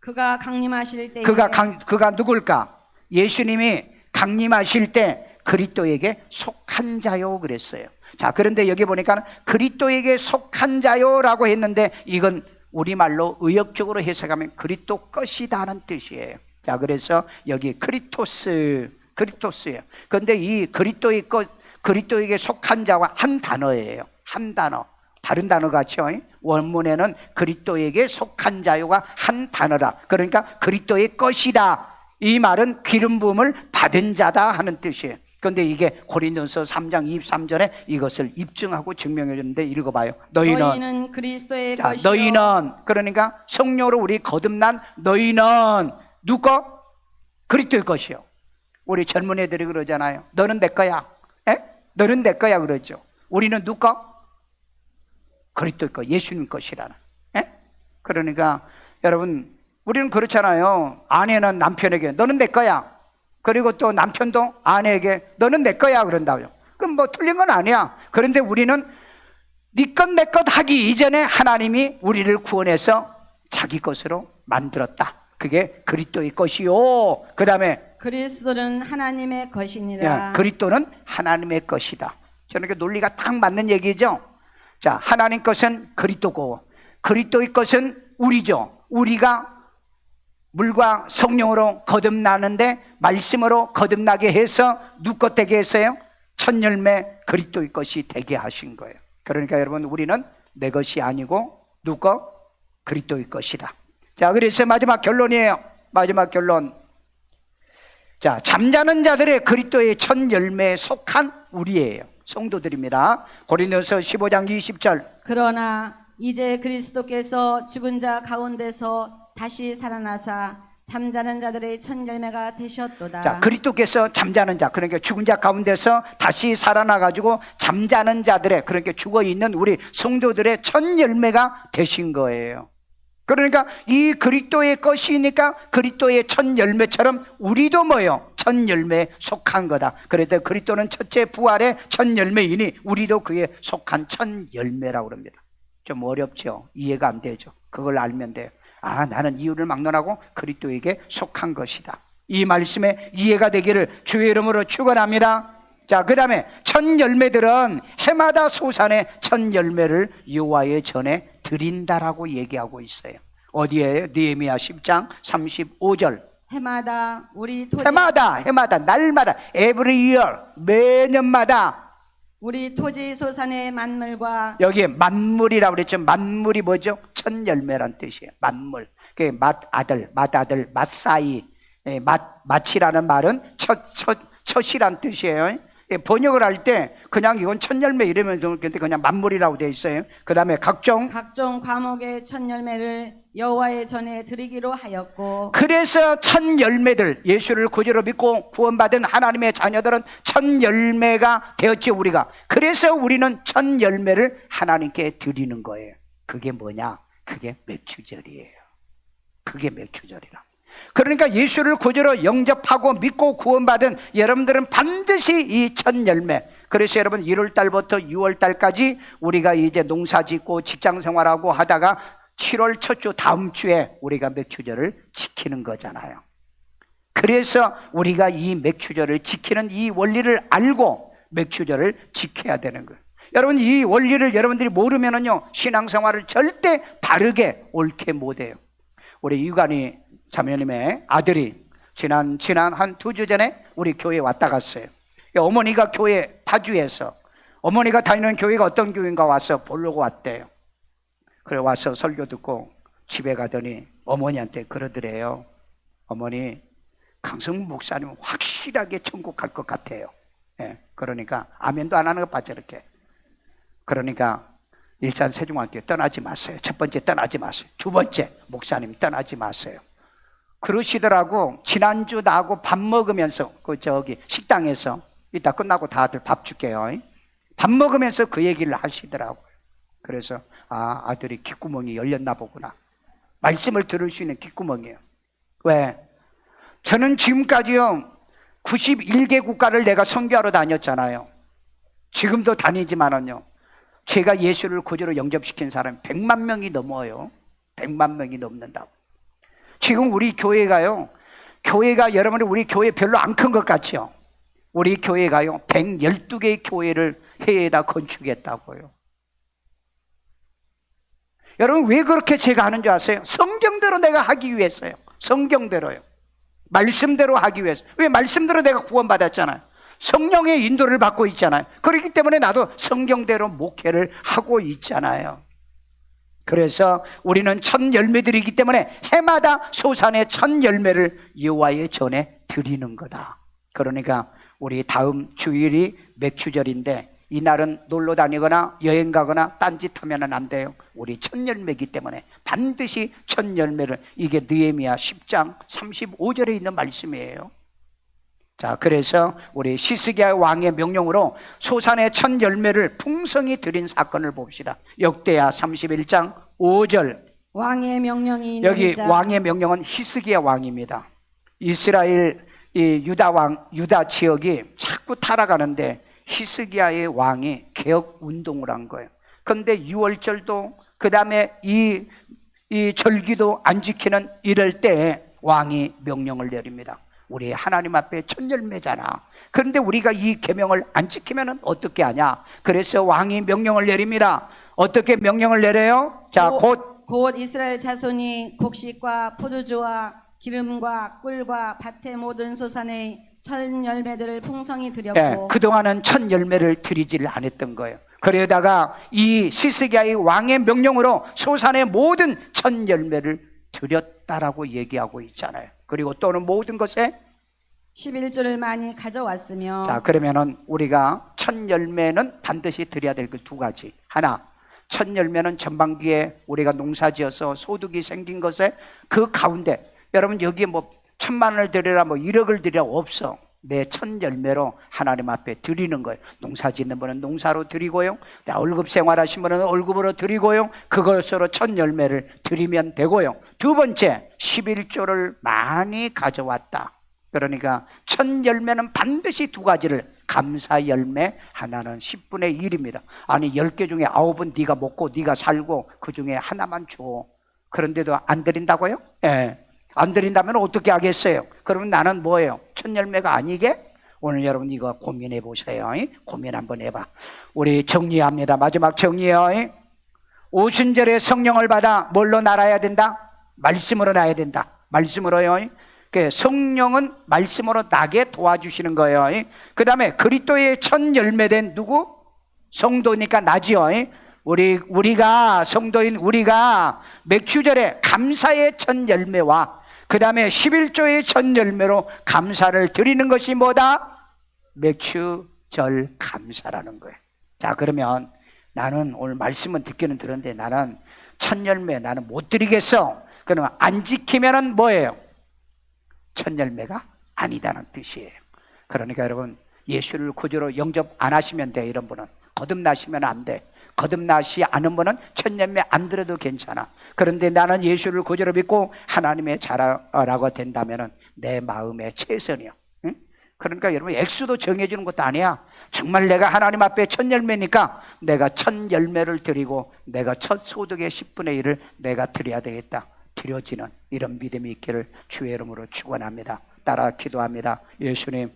그가 강림하실 때 그가 누굴까? 예수님이 강림하실 때 그리스도에게 속한 자요 그랬어요. 자, 그런데 여기 보니까 그리스도에게 속한 자요라고 했는데 이건 우리말로 의역적으로 해석하면 그리스도 것이다는 뜻이에요. 자, 그래서 여기 그리스도스예요. 그런데 이 그리스도의 것, 그리스도에게 속한 자와 한 단어예요. 한 단어. 다른 단어 같죠? 원문에는 그리스도에게 속한 자요가 한 단어라. 그러니까 그리스도의 것이다. 이 말은 기름 부음을 받은 자다 하는 뜻이에요. 그런데 이게 고린도서 3장 23절에 이것을 입증하고 증명해 줬는데 읽어봐요. 너희는 그리스도의 것이요. 너희는, 그러니까 성령으로 우리 거듭난 너희는 누구? 그리스도의 것이요. 우리 젊은 애들이 그러잖아요. 너는 내 거야. 너는 내 거야 그러죠. 우리는 누구? 그리스도의 것, 예수님 것이라는. 그러니까 여러분, 우리는 그렇잖아요. 아내는 남편에게 너는 내 거야. 그리고 또 남편도 아내에게 너는 내 거야 그런다고요. 그럼 뭐 틀린 건 아니야. 그런데 우리는 네 것 내 것 하기 이전에 하나님이 우리를 구원해서 자기 것으로 만들었다. 그게 그리스도의 것이요. 그 다음에 그리스도는 하나님의 것이니라. 그리스도는 하나님의 것이다. 저는 그 논리가 딱 맞는 얘기죠. 자, 하나님 것은 그리스도고 그리스도의 것은 우리죠. 우리가 물과 성령으로 거듭나는데 말씀으로 거듭나게 해서 누구 것 되게 했어요? 첫 열매 그리스도의 것이 되게 하신 거예요. 그러니까 여러분, 우리는 내 것이 아니고 누구 것? 그리스도의 것이다. 자, 그래서 마지막 결론이에요. 마지막 결론. 자, 잠자는 자들의 그리스도의 첫 열매에 속한 우리예요. 성도들입니다. 고린도서 15장 20절. 그러나 이제 그리스도께서 죽은 자 가운데서 다시 살아나사 잠자는 자들의 첫 열매가 되셨도다. 자, 그리스도께서 잠자는 자, 그러니까 죽은 자 가운데서 다시 살아나가지고 잠자는 자들의, 그러니까 죽어있는 우리 성도들의 첫 열매가 되신 거예요. 그러니까 이 그리스도의 것이니까 그리스도의 첫 열매처럼 우리도 뭐요? 첫 열매에 속한 거다. 그래서 그리스도는 첫째 부활의 첫 열매이니 우리도 그에 속한 첫 열매라고 합니다. 좀 어렵죠? 이해가 안 되죠? 그걸 알면 돼요. 아, 나는 이유를 막론하고 그리스도에게 속한 것이다. 이 말씀에 이해가 되기를 주의 이름으로 축원합니다. 자, 그 다음에 첫 열매들은 해마다 솟아내 첫 열매를 여호와의 전에 드린다라고 얘기하고 있어요. 어디에요? 느헤미야 10장 35절. 해마다 우리 토지 해마다 날마다 every year 매년마다 우리 토지 소산의 만물과 여기에 만물이라고 그랬죠. 만물이 뭐죠? 첫 열매란 뜻이에요. 만물. 그 맏아들, 맏사이. 맏이라는 말은 첫이란 뜻이에요. 번역을 할 때 그냥 이건 첫 열매 이러면 좋겠는데 그냥 만물이라고 되어 있어요. 그 다음에 각종 과목의 첫 열매를 여호와의 전에 드리기로 하였고, 그래서 첫 열매들, 예수를 구주로 믿고 구원받은 하나님의 자녀들은 첫 열매가 되었지 우리가. 그래서 우리는 첫 열매를 하나님께 드리는 거예요. 그게 뭐냐? 그게 맥추절이에요. 그게 맥추절이라. 그러니까 예수를 구주로 영접하고 믿고 구원받은 여러분들은 반드시 이 첫 열매. 그래서 여러분 1월달부터 6월달까지 우리가 이제 농사짓고 직장생활하고 하다가 7월 첫 주 다음 주에 우리가 맥추절을 지키는 거잖아요. 그래서 우리가 이 맥추절을 지키는 이 원리를 알고 맥추절을 지켜야 되는 거예요. 여러분 이 원리를 여러분들이 모르면은요 신앙생활을 절대 바르게 옳게 못해요. 우리 유관이 자매님의 아들이 지난 한 2주 전에 우리 교회에 왔다 갔어요. 어머니가 교회 파주에서 어머니가 다니는 교회가 어떤 교회인가 와서 보려고 왔대요. 그래 와서 설교 듣고 집에 가더니 어머니한테 그러더래요. 어머니, 강성문 목사님은 확실하게 천국 갈 것 같아요. 예, 그러니까 아멘도 안 하는 것 봤죠 이렇게. 그러니까 일산 세종학교 떠나지 마세요. 첫 번째 떠나지 마세요. 두 번째 목사님 떠나지 마세요. 그러시더라고. 지난주 나하고 밥 먹으면서 식당에서 이따 끝나고 다들 밥 줄게요. 밥 먹으면서 그 얘기를 하시더라고요. 그래서 아들이 귓구멍이 열렸나 보구나. 말씀을 들을 수 있는 귓구멍이에요. 왜? 저는 지금까지요 91개 국가를 내가 선교하러 다녔잖아요. 지금도 다니지만은요 제가 예수를 구주로 영접시킨 사람이 100만 명이 넘어요. 100만 명이 넘는다고. 지금 우리 교회가 여러분들 우리 교회 별로 안 큰 것 같죠? 우리 교회가요 112개의 교회를 해외에다 건축했다고요. 여러분 왜 그렇게 제가 하는 줄 아세요? 성경대로 내가 하기 위해서요. 성경대로요. 말씀대로 하기 위해서. 왜? 말씀대로 내가 구원받았잖아요. 성령의 인도를 받고 있잖아요. 그렇기 때문에 나도 성경대로 목회를 하고 있잖아요. 그래서 우리는 첫 열매들이기 때문에 해마다 소산의 첫 열매를 여호와의 전에 드리는 거다. 그러니까 우리 다음 주일이 맥추절인데 이날은 놀러 다니거나 여행 가거나 딴짓하면 안 돼요. 우리 첫 열매이기 때문에 반드시 첫 열매를, 이게 느헤미야 10장 35절에 있는 말씀이에요. 자, 그래서 우리 시스기야 왕의 명령으로 소산의 첫 열매를 풍성히 드린 사건을 봅시다. 역대하 31장 5절. 왕의 명령이 여기 내리자 왕의 명령은 히스기야 왕입니다. 이스라엘 유다 지역이 자꾸 타락하는데 히스기야의 왕이 개혁 운동을 한 거예요. 그런데 6월절도 그 다음에 이 절기도 안 지키는 이럴 때에 왕이 명령을 내립니다. 우리 하나님 앞에 첫 열매잖아. 그런데 우리가 이 계명을 안 지키면 어떻게 하냐? 그래서 왕이 명령을 내립니다. 어떻게 명령을 내려요? 자, 곧 이스라엘 자손이 곡식과 포도주와 기름과 꿀과 밭의 모든 소산의 첫 열매들을 풍성히 드렸고, 예, 그동안은 첫 열매를 드리지를 않았던 거예요. 그러다가 이 시스기야의 왕의 명령으로 소산의 모든 첫 열매를 드렸다라고 얘기하고 있잖아요. 그리고 또는 모든 것에 11조를 많이 가져왔으며. 자, 그러면은 우리가 첫 열매는 반드시 드려야 될 그 두 가지. 하나, 첫 열매는 전반기에 우리가 농사지어서 소득이 생긴 것에 그 가운데 여러분 여기에 뭐 1,000,000원을 드리라 뭐 1억을 드리라 없어. 내 첫 열매로 하나님 앞에 드리는 거예요. 농사 짓는 분은 농사로 드리고요. 자, 월급 생활하신 분은 월급으로 드리고요. 그것으로 첫 열매를 드리면 되고요. 두 번째, 11조를 많이 가져왔다. 그러니까 첫 열매는 반드시 두 가지를, 감사 열매, 하나는 10분의 1입니다. 아니 10개 중에 9은 네가 먹고 네가 살고 그 중에 하나만 줘. 그런데도 안 드린다고요? 예. 안 드린다면 어떻게 하겠어요? 그러면 나는 뭐예요? 첫 열매가 아니게? 오늘 여러분 이거 고민해 보세요. 고민 한번 해봐. 우리 정리합니다. 마지막 정리요. 오순절에 성령을 받아 뭘로 날아야 된다? 말씀으로 나야 된다. 말씀으로요. 성령은 말씀으로 나게 도와주시는 거예요. 그 다음에 그리스도의 첫 열매된 누구? 성도니까 나지요. 우리가 성도인 우리가 맥주절에 감사의 첫 열매와 그 다음에 11조의 첫 열매로 감사를 드리는 것이 뭐다? 맥주절 감사라는 거예요. 자, 그러면 나는 오늘 말씀은 듣기는 들었는데 나는 첫 열매 나는 못 드리겠어. 그러면 안 지키면은 뭐예요? 첫 열매가 아니다는 뜻이에요. 그러니까 여러분 예수를 구주로 영접 안 하시면 돼. 이런 분은 거듭나시면 안 돼. 거듭나시 않은 분은 첫 열매 안 들어도 괜찮아. 그런데 나는 예수를 구주로 믿고 하나님의 자라가 된다면 내 마음의 최선이요. 응? 그러니까 여러분 액수도 정해주는 것도 아니야. 정말 내가 하나님 앞에 첫 열매니까 내가 첫 열매를 드리고 내가 첫 소득의 10분의 1을 내가 드려야 되겠다. 드려지는 이런 믿음이 있기를 주의 이름으로 축원합니다. 따라 기도합니다. 예수님,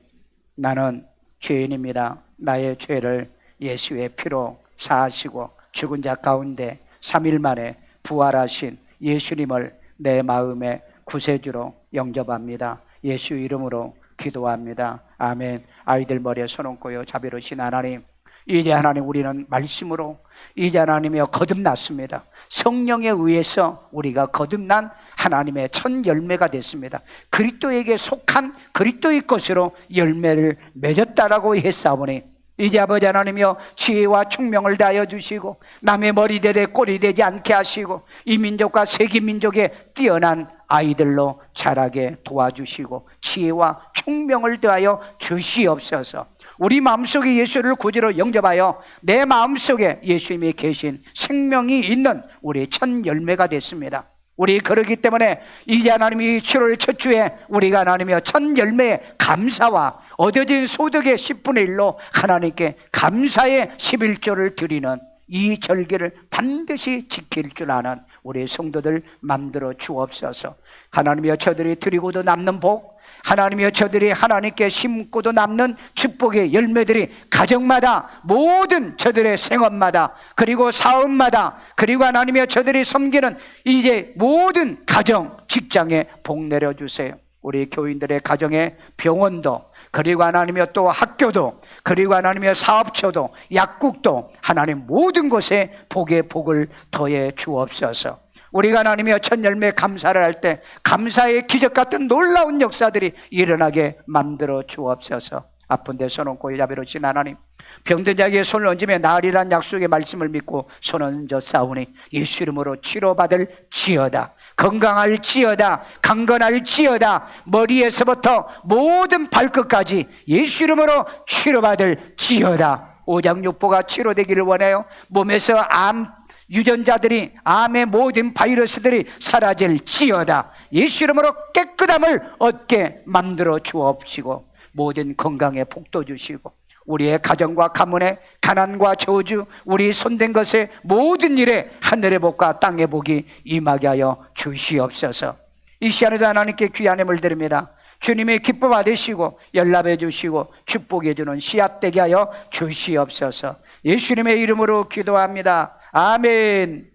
나는 죄인입니다. 나의 죄를 예수의 피로 사하시고 죽은 자 가운데 3일 만에 부활하신 예수님을 내 마음의 구세주로 영접합니다. 예수 이름으로 기도합니다. 아멘. 아이들 머리에 손 얹고요. 자비로우신 하나님, 이제 하나님 우리는 말씀으로 이제 하나님이여 거듭났습니다. 성령에 의해서 우리가 거듭난 하나님의 첫 열매가 됐습니다. 그리스도에게 속한 그리스도의 것으로 열매를 맺었다라고 했사오니 이제 아버지 하나님이여 지혜와 총명을 다하여 주시고 남의 머리대에 꼴이 되지 않게 하시고 이 민족과 세계 민족의 뛰어난 아이들로 자라게 도와주시고 지혜와 총명을 더하여 주시옵소서. 우리 마음속에 예수를 구주로 영접하여 내 마음속에 예수님이 계신 생명이 있는 우리 첫 열매가 됐습니다. 우리 그러기 때문에 이제 하나님이 7월 첫 주에 우리가 하나님의 첫 열매의 감사와 얻어진 소득의 10분의 1로 하나님께 감사의 11조를 드리는 이 절기를 반드시 지킬 줄 아는 우리 성도들 만들어 주옵소서. 하나님이여 저들이 드리고도 남는 복, 하나님이여 저들이 하나님께 심고도 남는 축복의 열매들이 가정마다 모든 저들의 생업마다 그리고 사업마다 그리고 하나님이여 저들이 섬기는 이제 모든 가정 직장에 복 내려주세요. 우리 교인들의 가정에 병원도 그리고 하나님이여 또 학교도 그리고 하나님이여 사업처도 약국도 하나님 모든 곳에 복의 복을 더해 주옵소서. 우리가 하나님이여 첫 열매 감사를 할 때 감사의 기적 같은 놀라운 역사들이 일어나게 만들어 주옵소서. 아픈 데 손 얹고 자비로우신 하나님, 병든 자에게 손을 얹으며 나으리란 약속의 말씀을 믿고 손 얹어 싸우니 예수 이름으로 치료받을 지어다. 건강할 지어다. 강건할 지어다. 머리에서부터 모든 발끝까지 예수 이름으로 치료받을 지어다. 오장육부가 치료되기를 원해요. 몸에서 암 유전자들이 암의 모든 바이러스들이 사라질 지어다. 예수 이름으로 깨끗함을 얻게 만들어 주옵시고 모든 건강에 복도 주시고 우리의 가정과 가문에 가난과 저주 우리 손댄 것에 모든 일에 하늘의 복과 땅의 복이 임하게 하여 주시옵소서. 이 시간에도 하나님께 귀한 힘을 드립니다. 주님의 기뻐 받으시고 연락해 주시고 축복해 주는 씨앗 되게 하여 주시옵소서. 예수님의 이름으로 기도합니다. 아멘.